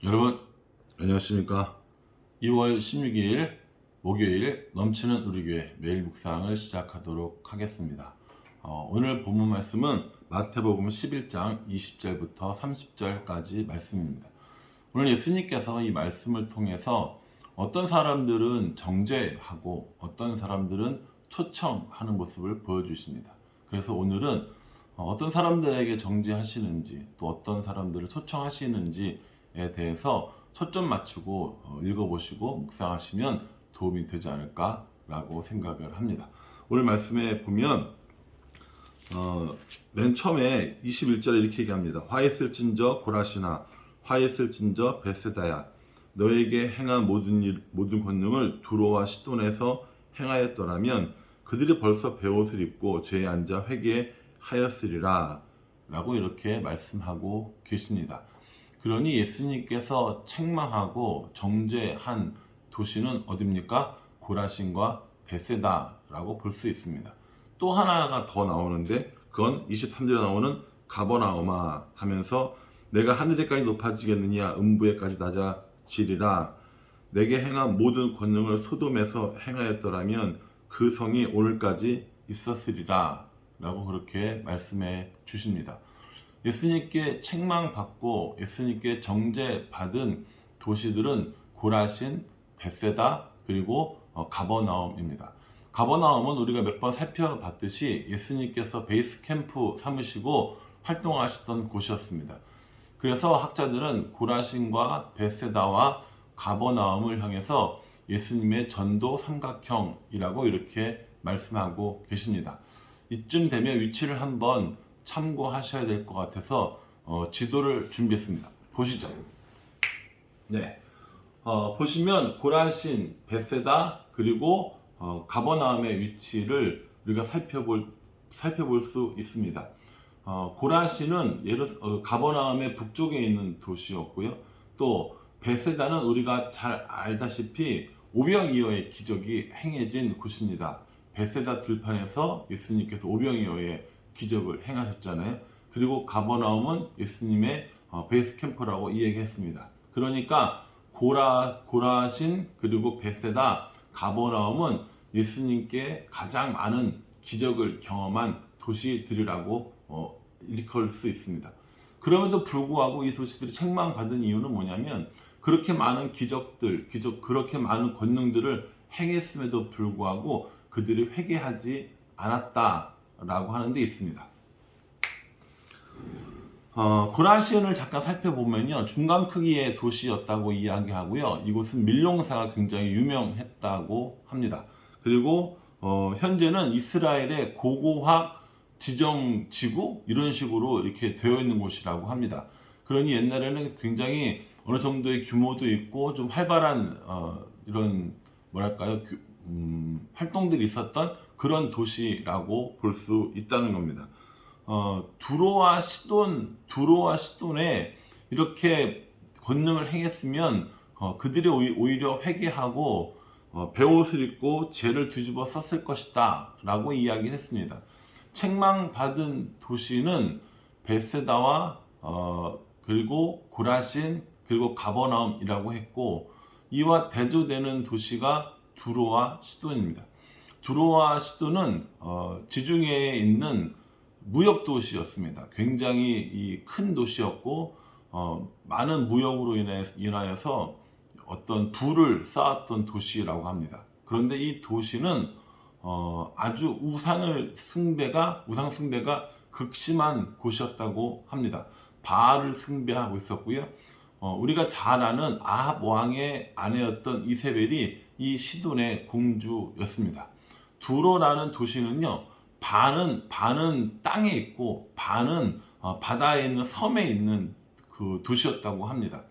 여러분 안녕하십니까. 2월 16일 목요일 넘치는 우리 교회 매일 묵상을 시작하도록 하겠습니다. 오늘 본문 말씀은 마태복음 11장 20절부터 30절까지 말씀입니다. 오늘 예수님께서 이 말씀을 통해서 어떤 사람들은 정죄하고 어떤 사람들은 초청하는 모습을 보여주십니다. 그래서 오늘은 어떤 사람들에게 정죄하시는지 또 어떤 사람들을 초청하시는지에 대해서 초점 맞추고 읽어보시고 묵상하시면 도움이 되지 않을까라고 생각을 합니다. 오늘 말씀에 보면 맨 처음에 21절에 이렇게 얘기합니다. 화 있을진저 고라시나 화 있을진저 베세다야 너에게 행한 모든 권능을 두로와 시돈에서 행하였더라면 그들이 벌써 베옷을 입고 죄에 앉아 회개하였으리라 라고 이렇게 말씀하고 계십니다. 그러니 예수님께서 책망하고 정죄한 도시는 어디입니까? 고라신과 베세다라고 볼 수 있습니다. 또 하나가 더 나오는데 그건 23절에 나오는 가버나움아 하면서 내가 하늘에까지 높아지겠느냐 음부에까지 낮아지리라. 내게 행한 모든 권능을 소돔에서 행하였더라면 그 성이 오늘까지 있었으리라 라고 그렇게 말씀해 주십니다. 예수님께 책망받고 예수님께 정죄받은 도시들은 고라신, 베세다 그리고 가버나움입니다. 가버나움은 우리가 몇 번 살펴봤듯이 예수님께서 베이스 캠프 삼으시고 활동하셨던 곳이었습니다. 그래서 학자들은 고라신과 베세다와 가버나움을 향해서 예수님의 전도 삼각형이라고 이렇게 말씀하고 계십니다. 이쯤 되면 위치를 한번 참고하셔야 될 것 같아서 지도를 준비했습니다. 보시죠. 네, 보시면 고라신, 베세다 그리고 가버나움의 위치를 우리가 살펴볼 수 있습니다. 고라신은 가버나움의 북쪽에 있는 도시였고요. 또 베세다는 우리가 잘 알다시피 오병이어의 기적이 행해진 곳입니다. 베세다 들판에서 예수님께서 오병이어의 기적을 행하셨잖아요. 그리고 가버나움은 예수님의 베이스 캠프라고 이야기했습니다. 그러니까 고라신 그리고 베세다, 가버나움은 예수님께 가장 많은 기적을 경험한 도시들이라고 일컬 수 있습니다. 그럼에도 불구하고 이 도시들이 책망받은 이유는 뭐냐면 그렇게 많은 그렇게 많은 권능들을 행했음에도 불구하고 그들이 회개하지 않았다라고 하는 데 있습니다. 고라신을 잠깐 살펴보면요, 중간 크기의 도시였다고 이야기하고요. 이곳은 밀농사가 굉장히 유명했다고 합니다. 그리고 현재는 이스라엘의 고고학 지정지구 이런 식으로 이렇게 되어 있는 곳이라고 합니다. 그러니 옛날에는 굉장히 어느 정도의 규모도 있고 좀 활발한 이런 뭐랄까요 활동들이 있었던 그런 도시라고 볼 수 있다는 겁니다. 두로와 시돈에 이렇게 권능을 행했으면 그들이 오히려 회개하고 베옷을 입고 죄를 뒤집어 썼을 것이다 라고 이야기를 했습니다. 책망받은 도시는 베세다와 그리고 고라신 그리고 가버나움이라고 했고, 이와 대조되는 도시가 두로와 시돈입니다. 두로와 시돈은 지중해에 있는 무역 도시였습니다. 굉장히 큰 도시였고 많은 무역으로 인하여서 어떤 부를 쌓았던 도시라고 합니다. 그런데 이 도시는 아주 우상 숭배가 극심한 곳이었다고 합니다. 바알을 숭배하고 있었고요. 우리가 잘 아는 아합 왕의 아내였던 이세벨이 이 시돈의 공주였습니다. 두로라는 도시는요, 반은 땅에 있고 반은 바다에 있는 섬에 있는 그 도시였다고 합니다.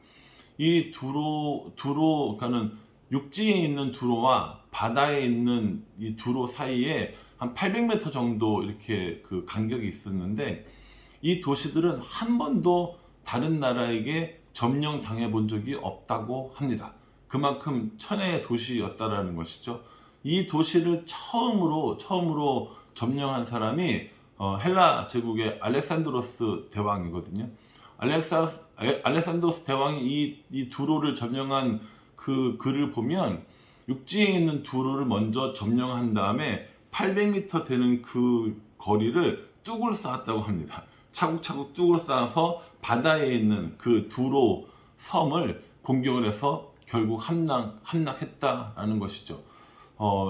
이 그러니까는 육지에 있는 두로와 바다에 있는 이 두로 사이에 한 800m 정도 이렇게 그 간격이 있었는데, 이 도시들은 한 번도 다른 나라에게 점령당해 본 적이 없다고 합니다. 그만큼 천혜의 도시였다라는 것이죠. 이 도시를 처음으로 점령한 사람이 헬라 제국의 알렉산드로스 대왕이거든요. 알렉산드로스 대왕이 이 두로를 점령한 그 글을 보면 육지에 있는 두로를 먼저 점령한 다음에 800m 되는 그 거리를 뚝을 쌓았다고 합니다. 차곡차곡 뚝을 쌓아서 바다에 있는 그 두로 섬을 공격을 해서 결국 함락했다라는 것이죠.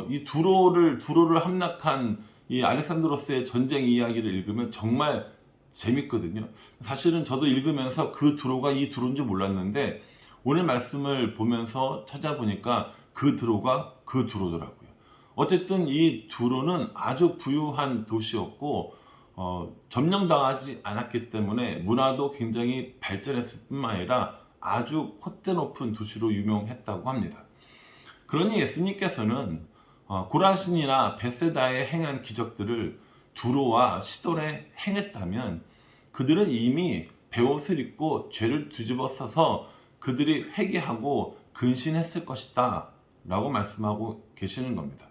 이 두로를 함락한 이 알렉산드로스의 전쟁 이야기를 읽으면 정말 재밌거든요. 사실은 저도 읽으면서 그 두로가 이 두로인 줄 몰랐는데 오늘 말씀을 보면서 찾아보니까 그 두로가 그 두로더라고요. 어쨌든 이 두로는 아주 부유한 도시였고 점령당하지 않았기 때문에 문화도 굉장히 발전했을 뿐만 아니라 아주 콧대 높은 도시로 유명했다고 합니다. 그러니 예수님께서는 고라신이나 벳세다에 행한 기적들을 두로와 시돈에 행했다면 그들은 이미 베옷을 입고 죄를 뒤집어 써서 그들이 회개하고 근신했을 것이다 라고 말씀하고 계시는 겁니다.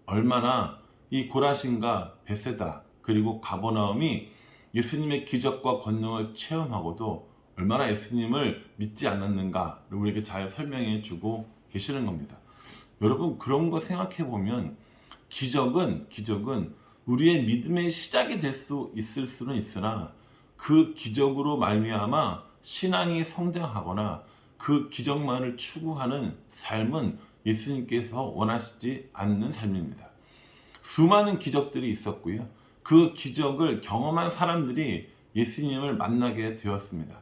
얼마나 이 고라신과 벳세다 그리고 가버나움이 예수님의 기적과 권능을 체험하고도 얼마나 예수님을 믿지 않았는가를 우리에게 잘 설명해 주고 계시는 겁니다. 여러분 그런 거 생각해 보면 기적은 우리의 믿음의 시작이 될 수 있을 수는 있으나 그 기적으로 말미암아 신앙이 성장하거나 그 기적만을 추구하는 삶은 예수님께서 원하시지 않는 삶입니다. 수많은 기적들이 있었고요. 그 기적을 경험한 사람들이 예수님을 만나게 되었습니다.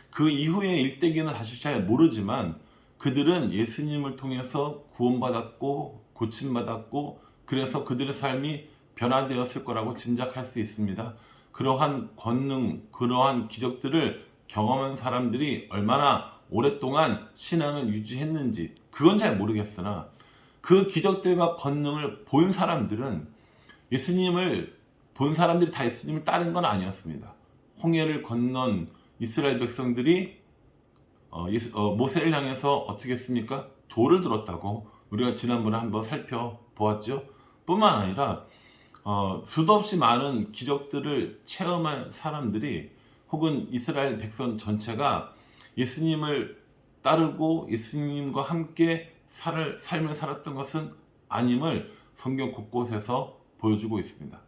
그 이후의 일대기는 사실 잘 모르지만 그들은 예수님을 통해서 구원받았고 고침받았고 그래서 그들의 삶이 변화되었을 거라고 짐작할 수 있습니다. 그러한 권능, 그러한 기적들을 경험한 사람들이 얼마나 오랫동안 신앙을 유지했는지 그건 잘 모르겠으나 그 기적들과 권능을 본 사람들은 다 예수님을 따른 건 아니었습니다. 홍해를 건넌 이스라엘 백성들이 모세를 향해서 어떻게 했습니까? 돌을 들었다고 우리가 지난번에 한번 살펴보았죠. 뿐만 아니라 수도 없이 많은 기적들을 체험한 사람들이 혹은 이스라엘 백성 전체가 예수님을 따르고 예수님과 함께 삶을 살았던 것은 아님을 성경 곳곳에서 보여주고 있습니다.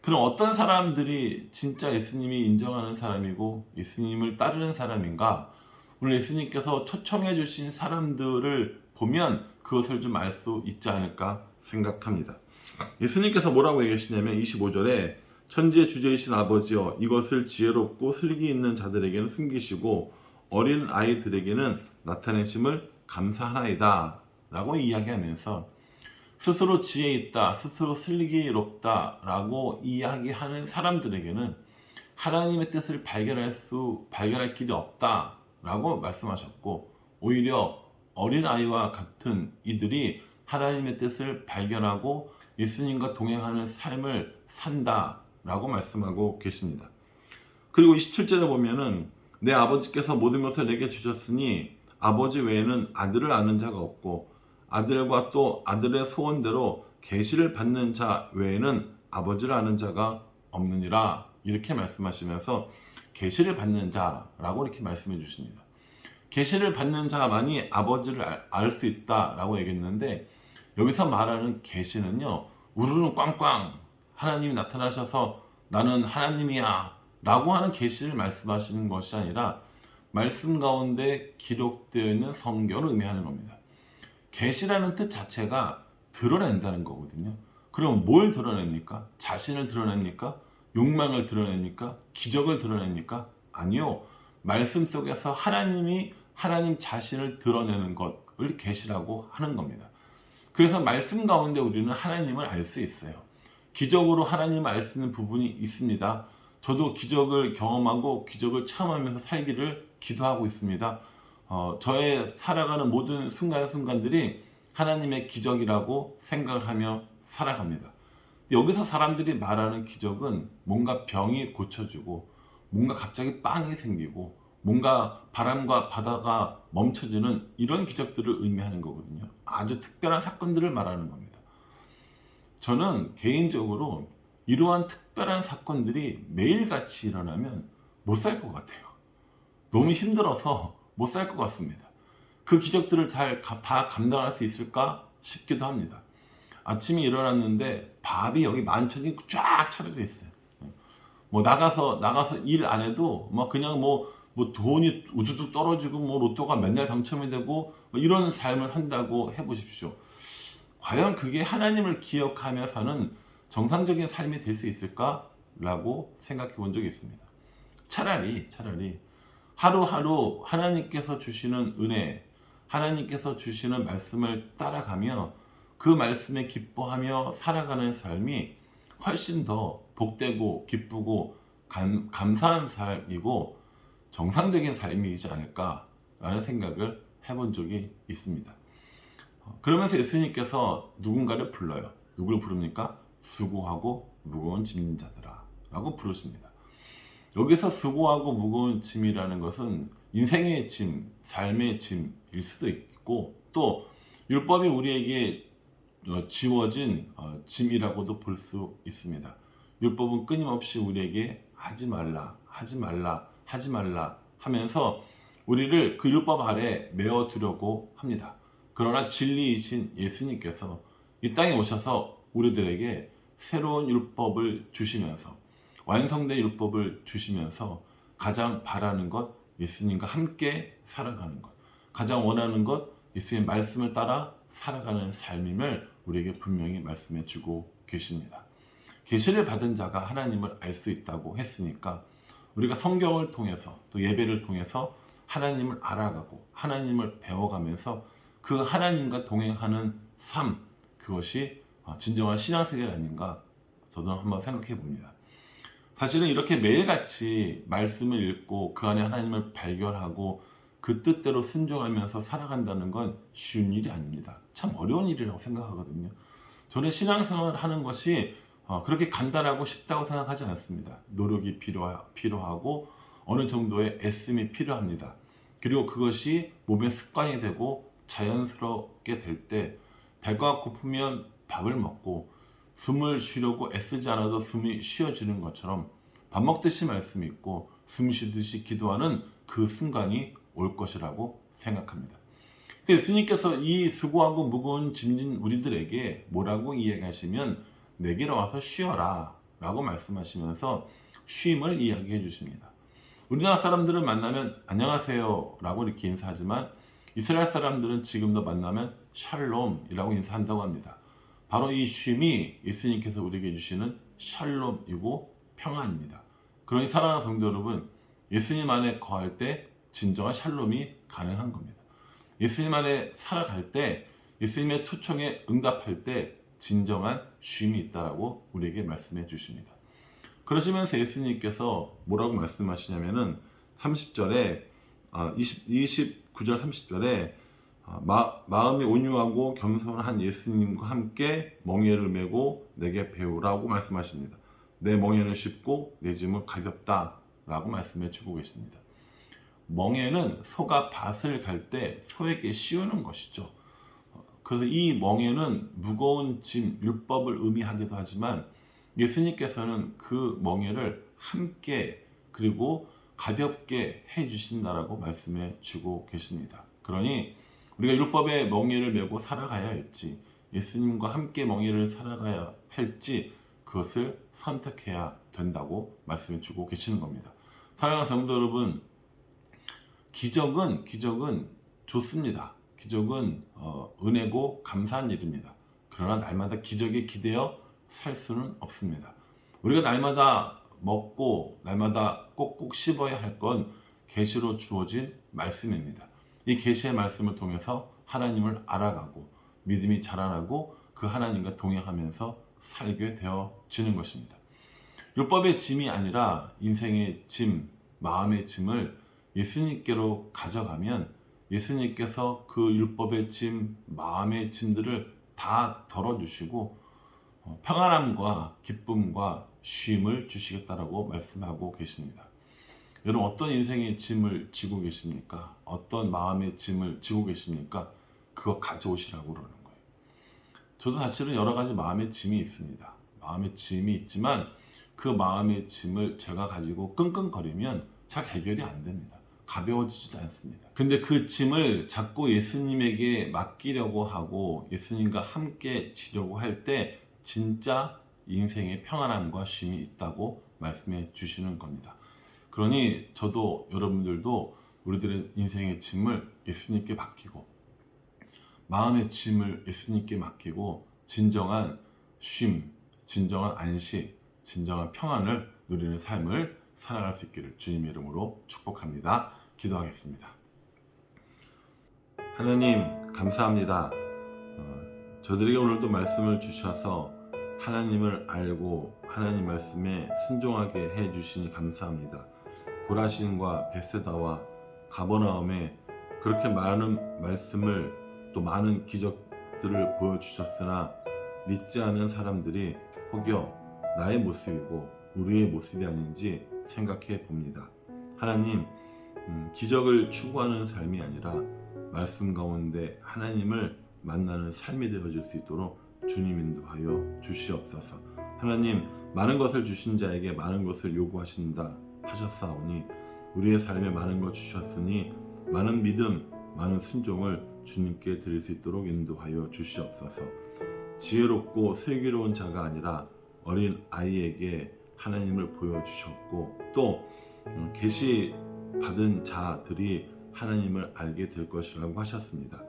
그럼 어떤 사람들이 진짜 예수님이 인정하는 사람이고 예수님을 따르는 사람인가? 오늘 예수님께서 초청해 주신 사람들을 보면 그것을 좀 알 수 있지 않을까 생각합니다. 예수님께서 뭐라고 얘기하시냐면 25절에 천지의 주제이신 아버지여 이것을 지혜롭고 슬기 있는 자들에게는 숨기시고 어린 아이들에게는 나타내심을 감사하나이다 라고 이야기하면서 스스로 지혜 있다, 스스로 슬기롭다 라고 이야기하는 사람들에게는 하나님의 뜻을 발견할 길이 없다 라고 말씀하셨고 오히려 어린아이와 같은 이들이 하나님의 뜻을 발견하고 예수님과 동행하는 삶을 산다 라고 말씀하고 계십니다. 그리고 27절에 보면은 내 아버지께서 모든 것을 내게 주셨으니 아버지 외에는 아들을 아는 자가 없고 아들과 또 아들의 소원대로 계시를 받는 자 외에는 아버지를 아는 자가 없느니라 이렇게 말씀하시면서 계시를 받는 자라고 이렇게 말씀해 주십니다. 계시를 받는 자만이 아버지를 알 수 있다라고 얘기했는데 여기서 말하는 계시는요 우르르 꽝꽝 하나님이 나타나셔서 나는 하나님이야 라고 하는 계시를 말씀하시는 것이 아니라 말씀 가운데 기록되어 있는 성경을 의미하는 겁니다. 계시라는 뜻 자체가 드러낸다는 거거든요. 그럼 뭘 드러냅니까? 자신을 드러냅니까? 욕망을 드러냅니까? 기적을 드러냅니까? 아니요. 말씀 속에서 하나님이 하나님 자신을 드러내는 것을 계시라고 하는 겁니다. 그래서 말씀 가운데 우리는 하나님을 알 수 있어요. 기적으로 하나님을 알 수 있는 부분이 있습니다. 저도 기적을 경험하고 기적을 체험하면서 살기를 기도하고 있습니다. 저의 살아가는 모든 순간순간들이 하나님의 기적이라고 생각을 하며 살아갑니다. 여기서 사람들이 말하는 기적은 뭔가 병이 고쳐지고 뭔가 갑자기 빵이 생기고 뭔가 바람과 바다가 멈춰지는 이런 기적들을 의미하는 거거든요. 아주 특별한 사건들을 말하는 겁니다. 저는 개인적으로 이러한 특별한 사건들이 매일같이 일어나면 못 살 것 같아요. 너무 힘들어서 못 살 것 같습니다. 그 기적들을 다 감당할 수 있을까 싶기도 합니다. 아침에 일어났는데 밥이 여기 만천이 쫙 차려져 있어요. 뭐 나가서 일 안 해도 막 그냥 뭐 돈이 우두둑 떨어지고 뭐 로또가 맨날 당첨이 되고 뭐 이런 삶을 산다고 해보십시오. 과연 그게 하나님을 기억하며 사는 정상적인 삶이 될 수 있을까라고 생각해 본 적이 있습니다. 차라리 하루하루 하나님께서 주시는 은혜, 하나님께서 주시는 말씀을 따라가며 그 말씀에 기뻐하며 살아가는 삶이 훨씬 더 복되고 기쁘고 감사한 삶이고 정상적인 삶이지 않을까라는 생각을 해본 적이 있습니다. 그러면서 예수님께서 누군가를 불러요. 누구를 부릅니까? 수고하고 무거운 짐진 자들아 라고 부르십니다. 여기서 수고하고 무거운 짐이라는 것은 인생의 짐, 삶의 짐일 수도 있고 또 율법이 우리에게 지워진 짐이라고도 볼 수 있습니다. 율법은 끊임없이 우리에게 하지 말라 하면서 우리를 그 율법 아래 메어두려고 합니다. 그러나 진리이신 예수님께서 이 땅에 오셔서 우리들에게 새로운 율법을 주시면서 완성된 율법을 주시면서 가장 바라는 것 예수님과 함께 살아가는 것, 가장 원하는 것 예수님의 말씀을 따라 살아가는 삶임을 우리에게 분명히 말씀해 주고 계십니다. 계시를 받은 자가 하나님을 알 수 있다고 했으니까 우리가 성경을 통해서 또 예배를 통해서 하나님을 알아가고 하나님을 배워가면서 그 하나님과 동행하는 삶, 그것이 진정한 신앙생활 아닌가 저도 한번 생각해 봅니다. 사실은 이렇게 매일같이 말씀을 읽고 그 안에 하나님을 발견하고 그 뜻대로 순종하면서 살아간다는 건 쉬운 일이 아닙니다. 참 어려운 일이라고 생각하거든요. 저는 신앙생활을 하는 것이 그렇게 간단하고 쉽다고 생각하지 않습니다. 노력이 필요하고 어느 정도의 애씀이 필요합니다. 그리고 그것이 몸의 습관이 되고 자연스럽게 될 때 배가 고프면 밥을 먹고 숨을 쉬려고 애쓰지 않아도 숨이 쉬어지는 것처럼 밥 먹듯이 말씀이 있고 숨 쉬듯이 기도하는 그 순간이 올 것이라고 생각합니다. 예수님께서 이 수고하고 무거운 짐진 우리들에게 뭐라고 이야기하시면 내게로 와서 쉬어라 라고 말씀하시면서 쉼을 이야기해 주십니다. 우리나라 사람들은 만나면 안녕하세요 라고 이렇게 인사하지만 이스라엘 사람들은 지금도 만나면 샬롬이라고 인사한다고 합니다. 바로 이 쉼이 예수님께서 우리에게 주시는 샬롬이고 평안입니다. 그러니 사랑하는 성도 여러분, 예수님 안에 거할 때 진정한 샬롬이 가능한 겁니다. 예수님 안에 살아갈 때 예수님의 초청에 응답할 때 진정한 쉼이 있다라고 우리에게 말씀해 주십니다. 그러시면서 예수님께서 뭐라고 말씀하시냐면은 30절에 29절 30절에 마음이 온유하고 겸손한 예수님과 함께 멍에를 메고 내게 배우라고 말씀하십니다. 내 멍에는 쉽고 내 짐은 가볍다 라고 말씀해 주고 계십니다. 멍에는 소가 밭을 갈 때 소에게 씌우는 것이죠. 그래서 이 멍에는 무거운 짐, 율법을 의미하기도 하지만 예수님께서는 그 멍에를 함께 그리고 가볍게 해주신다라고 말씀해 주고 계십니다. 그러니 우리가 율법의 멍에를 메고 살아가야 할지 예수님과 함께 멍에를 살아가야 할지 그것을 선택해야 된다고 말씀해 주고 계시는 겁니다. 사랑하는 성도 여러분, 기적은 좋습니다. 기적은 은혜고 감사한 일입니다. 그러나 날마다 기적에 기대어 살 수는 없습니다. 우리가 날마다 먹고 날마다 꼭꼭 씹어야 할 건 계시로 주어진 말씀입니다. 이 계시의 말씀을 통해서 하나님을 알아가고 믿음이 자라나고 그 하나님과 동행하면서 살게 되어지는 것입니다. 율법의 짐이 아니라 인생의 짐, 마음의 짐을 예수님께로 가져가면 예수님께서 그 율법의 짐, 마음의 짐들을 다 덜어주시고 평안함과 기쁨과 쉼을 주시겠다라고 말씀하고 계십니다. 여러분 어떤 인생의 짐을 지고 계십니까? 어떤 마음의 짐을 지고 계십니까? 그거 가져오시라고 그러는 거예요. 저도 사실은 여러 가지 마음의 짐이 있습니다. 마음의 짐이 있지만 그 마음의 짐을 제가 가지고 끙끙거리면 잘 해결이 안 됩니다. 가벼워지지도 않습니다. 근데 그 짐을 자꾸 예수님에게 맡기려고 하고 예수님과 함께 지려고 할 때 진짜 인생의 평안함과 쉼이 있다고 말씀해 주시는 겁니다. 그러니 저도 여러분들도 우리들의 인생의 짐을 예수님께 맡기고 마음의 짐을 예수님께 맡기고 진정한 쉼, 진정한 안식, 진정한 평안을 누리는 삶을 살아갈 수 있기를 주님의 이름으로 축복합니다. 기도하겠습니다. 하나님 감사합니다. 저들에게 오늘도 말씀을 주셔서 하나님을 알고 하나님 말씀에 순종하게 해주시니 감사합니다. 고라신과 베세다와 가버나움에 그렇게 많은 말씀을 또 많은 기적들을 보여주셨으나 믿지 않은 사람들이 혹여 나의 모습이고 우리의 모습이 아닌지 생각해 봅니다. 하나님, 기적을 추구하는 삶이 아니라 말씀 가운데 하나님을 만나는 삶이 되어질 수 있도록 주님 인도하여 주시옵소서. 하나님, 많은 것을 주신 자에게 많은 것을 요구하신다 하셨사오니 우리의 삶에 많은 것 주셨으니 많은 믿음, 많은 순종을 주님께 드릴 수 있도록 인도하여 주시옵소서. 지혜롭고 슬기로운 자가 아니라 어린 아이에게 하나님을 보여주셨고 또 계시 받은 자들이 하나님을 알게 될 것이라고 하셨습니다.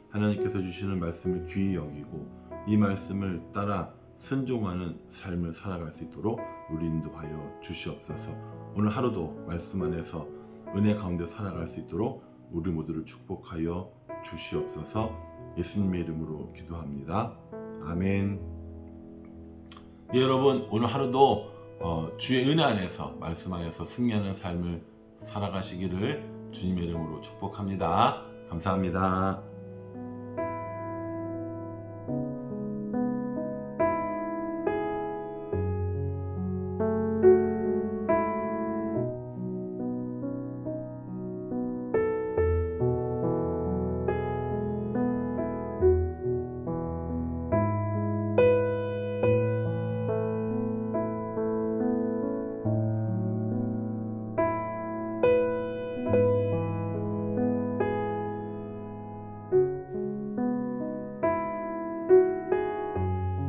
하나님께서 주시는 말씀을 귀히 여기고 이 말씀을 따라 순종하는 삶을 살아갈 수 있도록 우리 인도하여 주시옵소서. 오늘 하루도 말씀 안에서 은혜 가운데 살아갈 수 있도록 우리 모두를 축복하여 주시옵소서. 예수님의 이름으로 기도합니다. 아멘. 예, 여러분 오늘 하루도 주의 은혜 안에서 말씀 안에서 승리하는 삶을 살아가시기를 주님의 이름으로 축복합니다. 감사합니다.